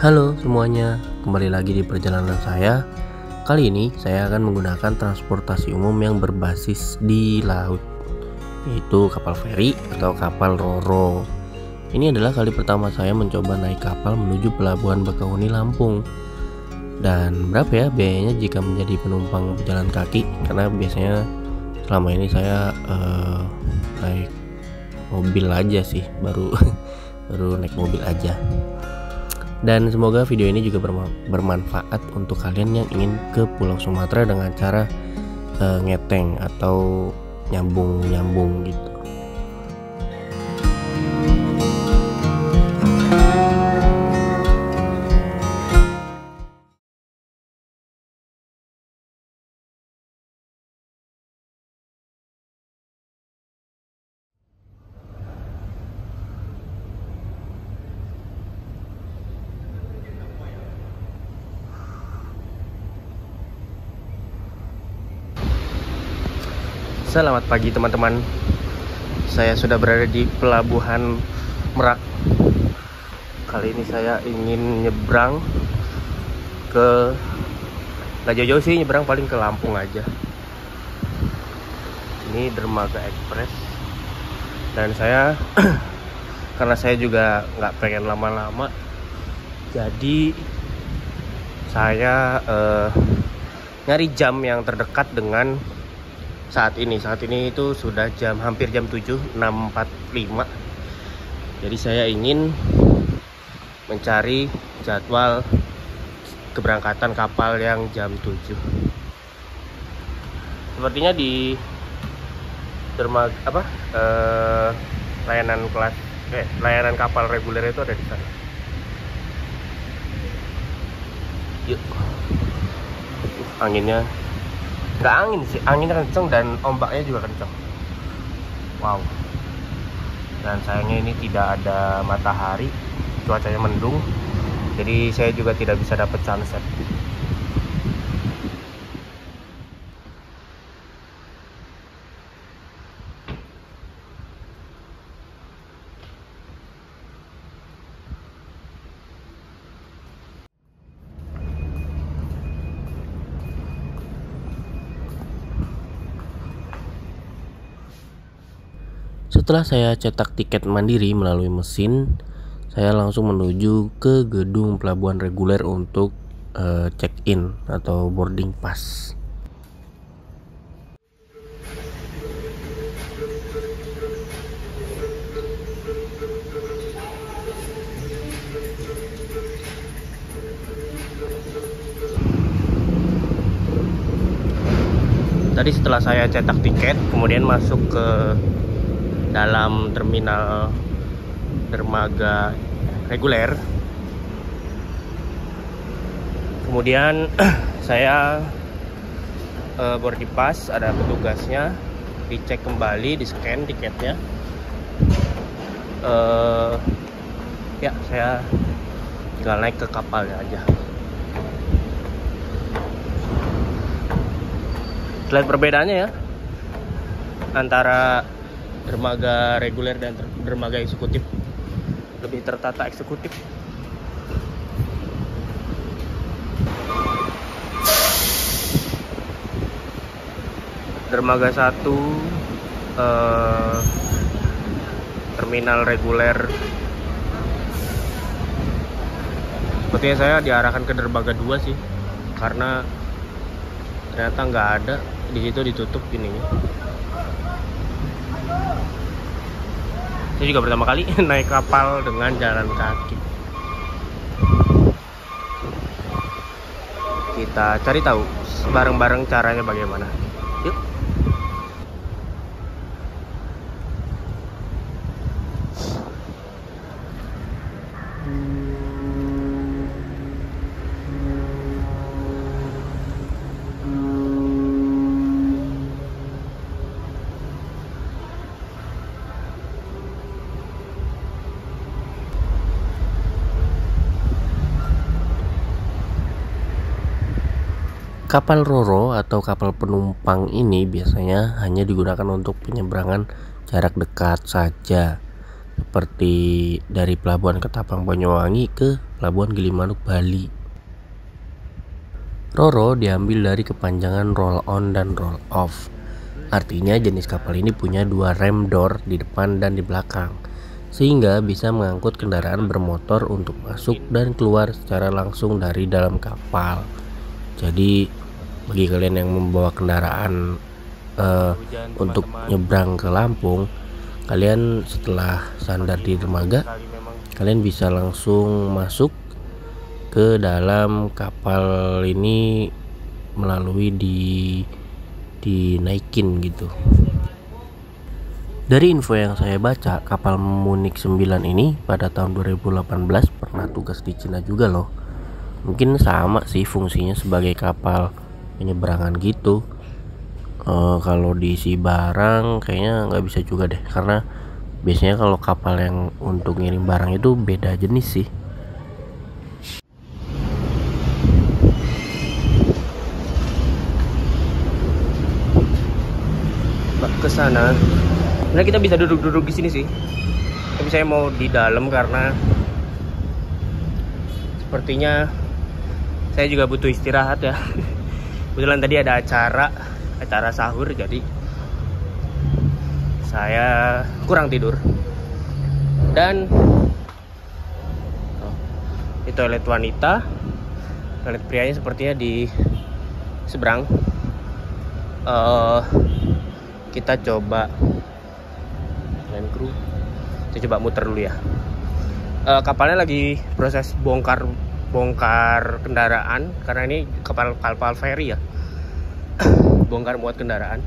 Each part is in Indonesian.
Halo semuanya, kembali lagi di perjalanan saya. Kali ini saya akan menggunakan transportasi umum yang berbasis di laut, yaitu kapal feri atau kapal Roro. Ini adalah kali pertama saya mencoba naik kapal menuju Pelabuhan Bakahuni, Lampung. Dan berapa ya biayanya jika menjadi penumpang pejalan kaki? Karena biasanya selama ini saya naik mobil aja sih, baru naik mobil aja. Dan semoga video ini juga bermanfaat untuk kalian yang ingin ke Pulau Sumatera dengan cara ngeteng atau nyambung gitu. Selamat pagi teman-teman. Saya sudah berada di Pelabuhan Merak. Kali ini saya ingin nyebrang ke, nggak jauh-jauh sih, nyebrang paling ke Lampung aja. Ini Dermaga Express. Dan saya karena saya juga nggak pengen lama-lama, jadi saya nyari jam yang terdekat dengan saat ini itu sudah hampir jam 7, 6.45. Jadi saya ingin mencari jadwal keberangkatan kapal yang jam 7. Sepertinya di dermaga layanan kapal reguler itu ada di sana. Yuk. Anginnya nggak angin sih, anginnya kenceng dan ombaknya juga kenceng. Wow. Dan sayangnya ini tidak ada matahari, cuacanya mendung, jadi saya juga tidak bisa dapat sunset. Setelah saya cetak tiket mandiri melalui mesin, saya langsung menuju ke gedung pelabuhan reguler untuk check-in atau boarding pass. Tadi setelah saya cetak tiket, kemudian masuk ke dalam terminal dermaga reguler. Kemudian saya boarding pass, ada petugasnya, dicek kembali, di scan tiketnya. Ya, saya tinggal naik ke kapalnya aja. Selain perbedaannya ya antara dermaga reguler dan dermaga eksekutif, lebih tertata eksekutif. Dermaga 1 terminal reguler. Sepertinya saya diarahkan ke dermaga 2 sih, karena ternyata nggak ada di situ, ditutup ininya. Saya juga pertama kali naik kapal dengan jalan kaki. Kita cari tahu bareng-bareng caranya bagaimana. Yuk. Kapal Roro atau kapal penumpang ini biasanya hanya digunakan untuk penyeberangan jarak dekat saja, seperti dari Pelabuhan Ketapang Banyuwangi ke Pelabuhan Gilimanuk, Bali. Roro diambil dari kepanjangan roll on dan roll off. Artinya jenis kapal ini punya 2 rem door di depan dan di belakang, sehingga bisa mengangkut kendaraan bermotor untuk masuk dan keluar secara langsung dari dalam kapal. Jadi bagi kalian yang membawa kendaraan untuk nyebrang ke Lampung, kalian setelah sandar di dermaga, kalian bisa langsung masuk ke dalam kapal ini melalui dinaikin gitu. Dari info yang saya baca, kapal Munik 9 ini pada tahun 2018 pernah tugas di Cina juga loh. Mungkin sama sih fungsinya sebagai kapal penyeberangan gitu. Kalau diisi barang kayaknya nggak bisa juga deh, karena biasanya kalau kapal yang untuk ngirim barang itu beda jenis sih. Ke sana. Nah, kita bisa duduk-duduk di sini sih. Tapi saya mau di dalam karena sepertinya saya juga butuh istirahat ya. Kebetulan tadi ada acara sahur, jadi saya kurang tidur. Dan di toilet wanita, toilet prianya sepertinya di seberang. Kita coba Land Crew, kita coba muter dulu ya. Kapalnya lagi proses bongkar kendaraan, karena ini kapal ferry ya. Bongkar muat kendaraan.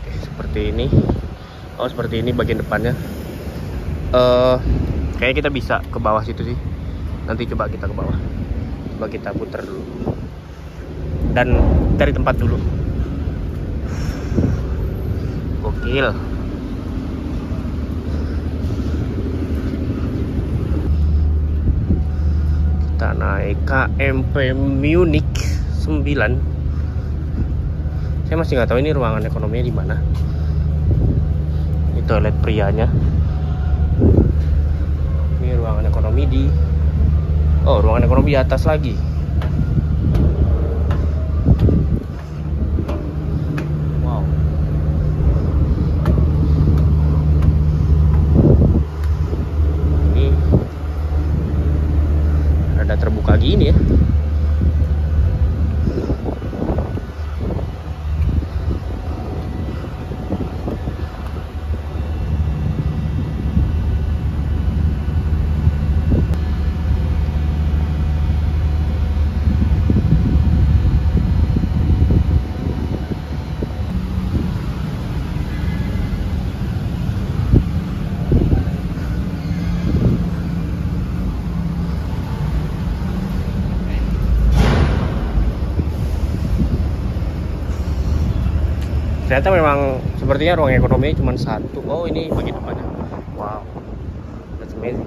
Oke, seperti ini. Oh, seperti ini bagian depannya. Kayaknya kita bisa ke bawah situ sih. Nanti coba kita ke bawah. Coba kita putar dulu. Dan cari tempat dulu. Gokil. Kita naik KMP Munich 9. Saya masih nggak tahu ini ruangan ekonominya di mana. Ini toilet prianya. Ini ruangan ekonomi ruangan ekonomi di atas lagi. Wow. Ini rada terbuka gini ya. Ternyata memang sepertinya ruang ekonominya cuma satu. Oh, ini bagian depannya. Wow, that's amazing.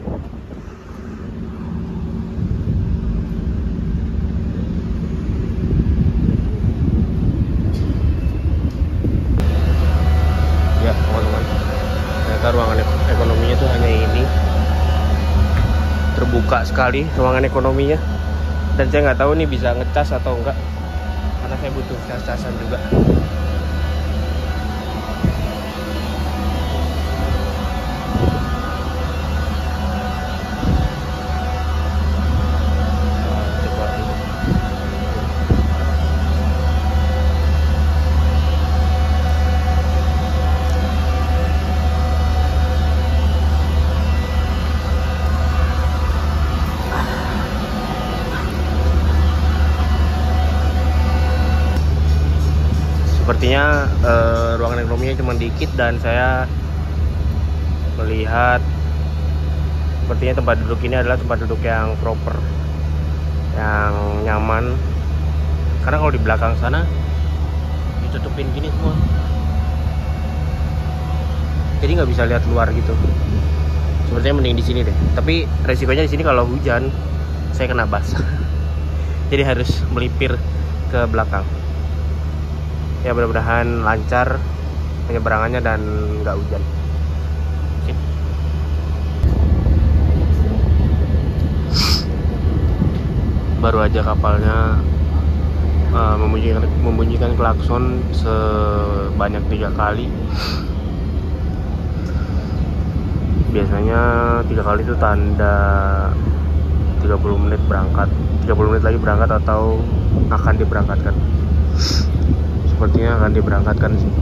Ya teman-teman, ternyata ruangan ekonominya tuh hanya ini. Terbuka sekali ruangan ekonominya. Dan saya nggak tahu nih bisa ngecas atau enggak, karena saya butuh cas-casan juga. Sepertinya ruangan ekonominya cuma dikit, dan saya melihat sepertinya tempat duduk ini adalah tempat duduk yang proper, yang nyaman. Karena kalau di belakang sana ditutupin gini semua, jadi nggak bisa lihat luar gitu. Sepertinya mending di sini deh. Tapi resikonya di sini kalau hujan saya kena basah. Jadi harus melipir ke belakang. Ya mudah-mudahan lancar penyeberangannya dan nggak hujan. Sip. baru aja kapalnya membunyikan klakson sebanyak 3 kali. Biasanya 3 kali itu tanda 30 menit berangkat, 30 menit lagi berangkat atau akan diberangkatkan. Sepertinya akan diberangkatkan sih.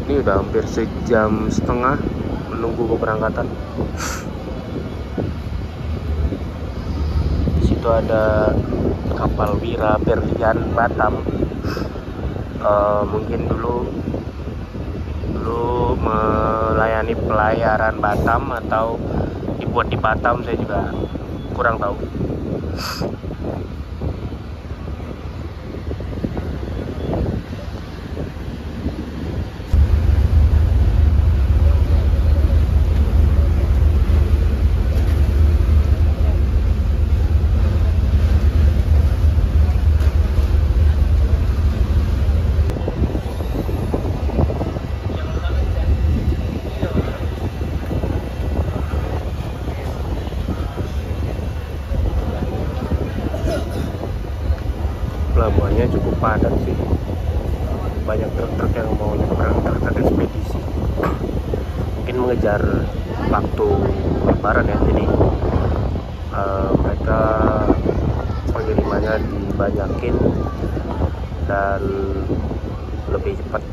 Ini udah hampir sejam setengah menunggu keberangkatan. Di situ ada kapal Wira Berlian Batam. Mungkin dulu melayani pelayaran Batam atau dibuat di Batam, saya juga kurang tahu. Pelabuhannya cukup padat sih, banyak truk-truk yang mau nyebrang, truk ekspedisi. Mungkin mengejar waktu lebaran ya, jadi mereka pengirimannya dibanyakin dan lebih cepat.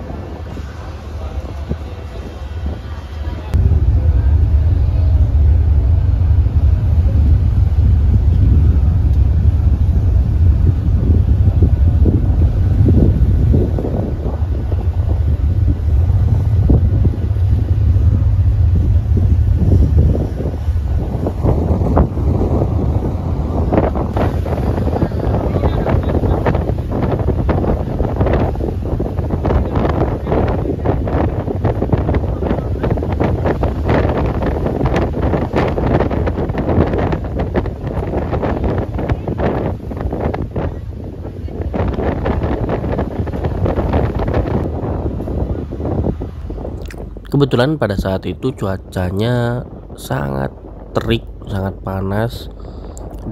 Kebetulan pada saat itu cuacanya sangat terik, sangat panas,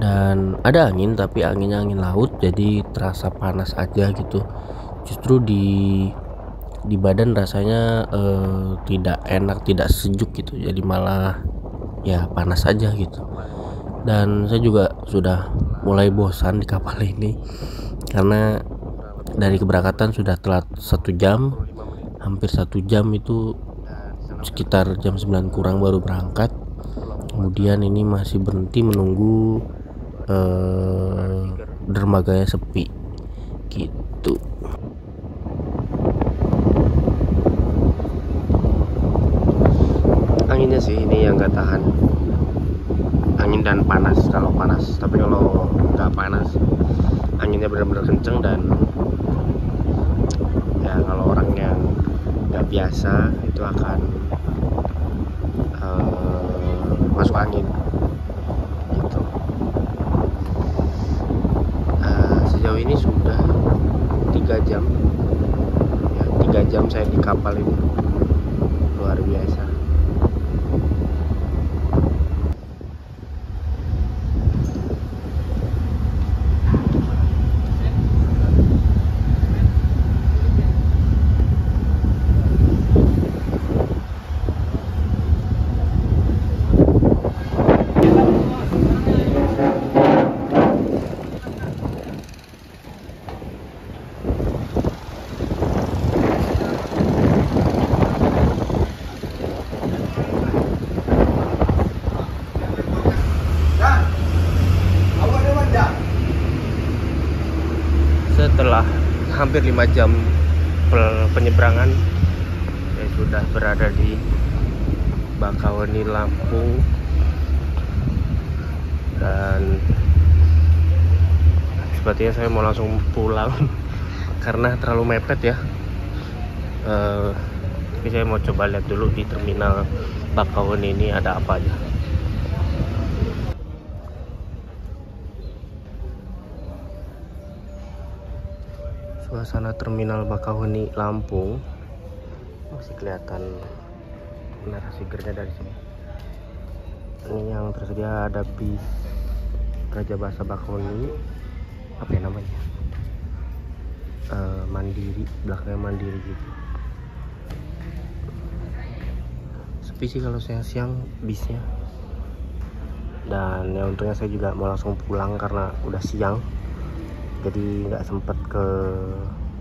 dan ada angin, tapi anginnya angin laut, jadi terasa panas aja gitu. Justru di badan rasanya tidak enak, tidak sejuk gitu, jadi malah ya panas aja gitu. Dan saya juga sudah mulai bosan di kapal ini karena dari keberangkatan sudah telat 1 jam, hampir 1 jam, itu sekitar jam 9 kurang baru berangkat. Kemudian ini masih berhenti menunggu dermaganya sepi gitu. Anginnya sih ini yang nggak tahan, angin dan panas kalau panas, tapi kalau nggak panas anginnya benar-benar kenceng, dan ya kalau orang yang nggak biasa itu akan masuk angin gitu. Sejauh ini sudah 3 jam ya, 3 jam saya di kapal ini, luar biasa. Setelah hampir 5 jam penyeberangan, saya sudah berada di Bakauheni, Lampung, dan sepertinya saya mau langsung pulang karena terlalu mepet ya. Tapi saya mau coba lihat dulu di terminal Bakauheni ini ada apa aja. Suasana terminal Bakauheni Lampung masih kelihatan narasi gernya dari sini. Ini yang tersedia ada bis Raja Basa Bakahuni, apa ya namanya, Mandiri, belakangnya Mandiri gitu. Sepi sih kalau saya siang bisnya. Dan ya untungnya saya juga mau langsung pulang karena udah siang, jadi nggak sempet ke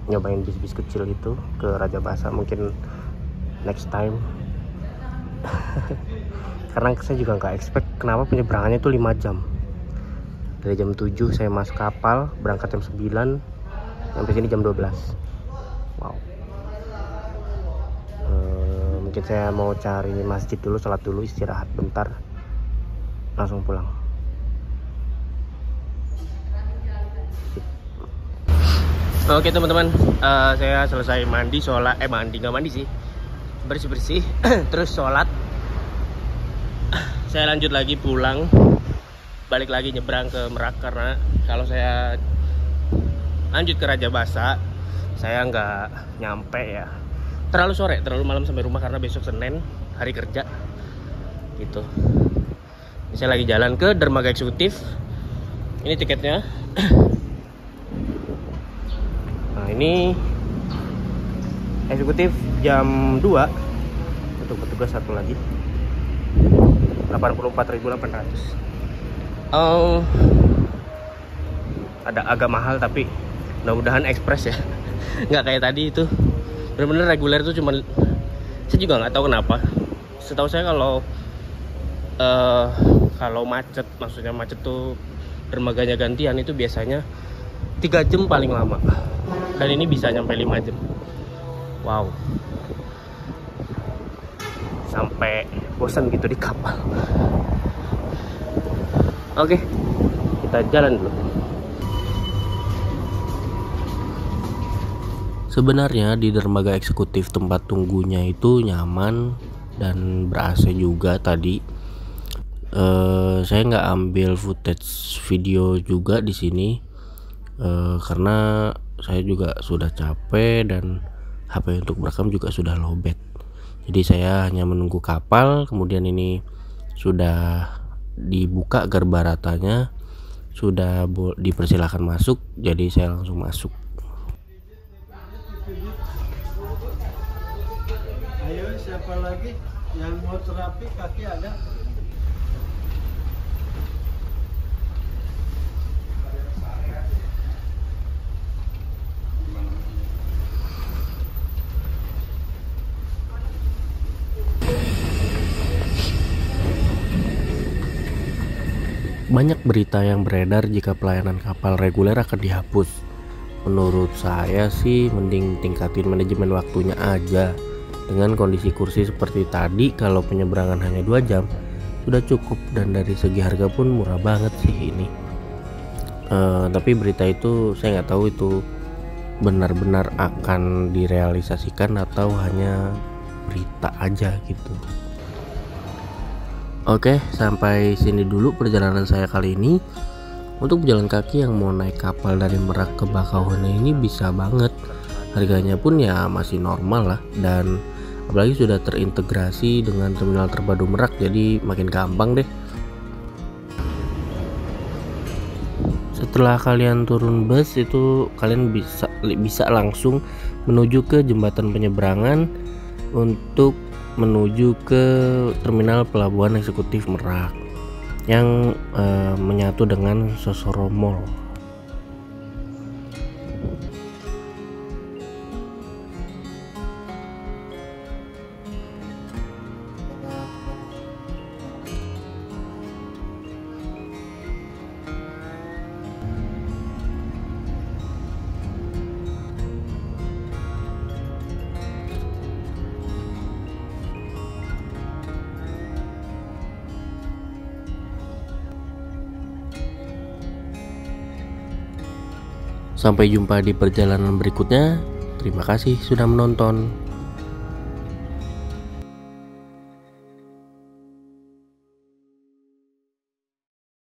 nyobain bis-bis kecil itu ke Raja Basa. Mungkin next time. Karena saya juga nggak expect kenapa penyeberangannya itu 5 jam. Dari jam 7 saya masuk kapal, berangkat jam 9, sampai sini jam 12. Wow. Mungkin saya mau cari masjid dulu, sholat dulu, istirahat bentar, langsung pulang. Oke teman-teman, saya selesai mandi, sholat, nggak mandi sih, bersih-bersih, terus sholat. Saya lanjut lagi pulang, balik lagi nyebrang ke Merak, karena kalau saya lanjut ke Raja Basa saya nggak nyampe ya, terlalu sore, terlalu malam sampai rumah, karena besok Senin hari kerja gitu. Saya lagi jalan ke dermaga eksekutif. Ini tiketnya. Nah ini eksekutif jam 2 untuk petugas satu lagi 84.800. Ada agak mahal tapi mudah-mudahan ekspres ya. Nggak kayak tadi itu bener-bener reguler itu cuman, saya juga nggak tahu kenapa. Setahu saya kalau macet, maksudnya macet tuh dermaganya gantian, itu biasanya 3 jam paling lama, dan ini bisa nyampe 5 jam. Wow, sampai bosan gitu di kapal. Oke, kita jalan dulu. Sebenarnya di dermaga eksekutif tempat tunggunya itu nyaman dan ber-AC juga tadi. Saya nggak ambil footage video juga di sini karena saya juga sudah capek dan HP untuk merekam juga sudah lowbat. Jadi saya hanya menunggu kapal, kemudian ini sudah dibuka gerbaratanya, sudah dipersilakan masuk, jadi saya langsung masuk. Ayo, siapa lagi yang mau terapi kaki ada? Banyak berita yang beredar jika pelayanan kapal reguler akan dihapus. Menurut saya sih mending tingkatin manajemen waktunya aja. Dengan kondisi kursi seperti tadi, kalau penyeberangan hanya 2 jam sudah cukup, dan dari segi harga pun murah banget sih ini. Tapi berita itu saya nggak tahu itu benar-benar akan direalisasikan atau hanya berita aja gitu. Oke, sampai sini dulu perjalanan saya kali ini. Untuk pejalan kaki yang mau naik kapal dari Merak ke Bakahuni ini bisa banget. Harganya pun ya masih normal lah, dan apalagi sudah terintegrasi dengan terminal terpadu Merak, jadi makin gampang deh. Setelah kalian turun bus itu kalian bisa langsung menuju ke jembatan penyeberangan untuk menuju ke terminal pelabuhan eksekutif Merak yang menyatu dengan Sosoro Mall. Sampai jumpa di perjalanan berikutnya. Terima kasih sudah menonton.